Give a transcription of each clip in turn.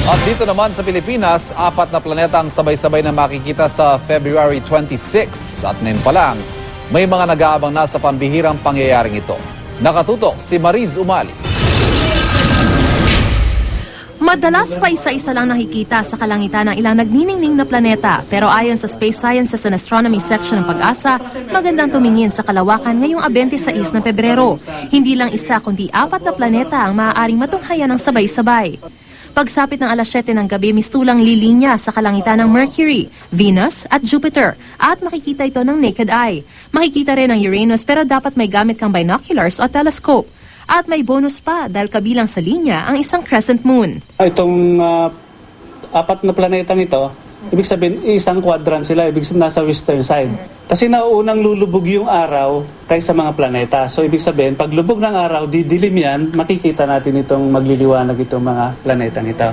At dito naman sa Pilipinas, 4 na planeta ang sabay-sabay na makikita sa February 26. At ngayon pa lang, may mga nag-aabang na sa pambihirang pangyayaring ito. Nakatutok si Mariz Umali. Madalas pa isa-isa lang nakikita sa kalangitan ng ilang nagniningning na planeta. Pero ayon sa Space Sciences and Astronomy section ng Pag-asa, magandang tumingin sa kalawakan ngayong 26 ng Pebrero. Hindi lang isa kundi 4 na planeta ang maaaring matunghayan ng sabay-sabay. Pagsapit ng alas 7 ng gabi, mistulang lilinya sa kalangitan ng Mercury, Venus at Jupiter at makikita ito ng naked eye. Makikita rin ang Uranus pero dapat may gamit kang binoculars o telescope. At may bonus pa dahil kabilang sa linya ang isang crescent moon. Itong 4 na planetang ito, ibig sabihin isang quadrant sila, ibig sabihin nasa western side. Kasi nauunang lulubog yung araw kaysa mga planeta. So ibig sabihin, pag lubog ng araw, didilim yan, makikita natin itong magliliwanag itong mga planetang ito.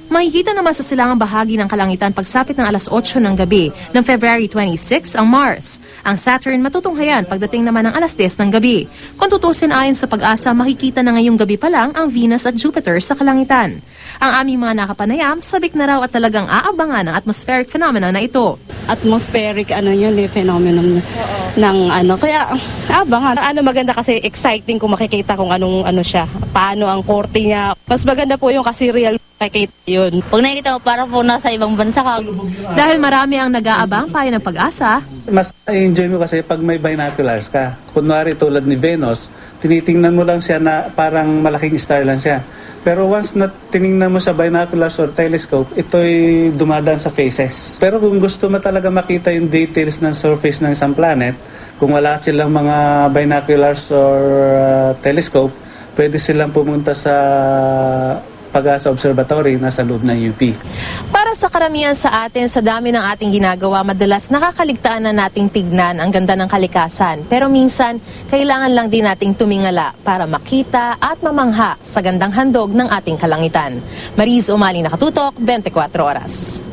Makikita naman sa silangang bahagi ng kalangitan pagsapit ng alas 8 ng gabi ng February 26 ang Mars. Ang Saturn matutunghayan pagdating naman ng alas 10 ng gabi. Kung tutusin ayon sa Pag-asa, makikita na ngayong gabi pa lang ang Venus at Jupiter sa kalangitan. Ang aming mga nakapanayam, sabik na raw at talagang aabangan ang atmospheric phenomena na ito. Atmospheric phenomenon ng kaya abangan. Maganda kasi exciting kung makikita kung anong siya, paano ang korte niya. Mas maganda po yung kasi real makikita yun. Pag nakikita ko, para po nasa ibang bansa ka. Dahil marami ang nag-aabang payo ng Pag-asa, Mas enjoy mo kasi pag may binoculars ka. Kunwari tulad ni Venus, tinitingnan mo lang siya na parang malaking star lang siya. Pero once na tiningnan mo sa binoculars or telescope, ito'y dumadaan sa faces. Pero kung gusto mo talaga makita yung details ng surface ng isang planet, kung wala silang mga binoculars or telescope, pwede silang pumunta sa Pag-asa Observatory na sa loob ng UP. para sa karamihan sa atin, sa dami ng ating ginagawa, madalas nakakaligtaan na nating tignan ang ganda ng kalikasan. Pero minsan, kailangan lang din nating tumingala para makita at mamangha sa gandang handog ng ating kalangitan. Mariz Umali, Nakatutok, 24 Oras.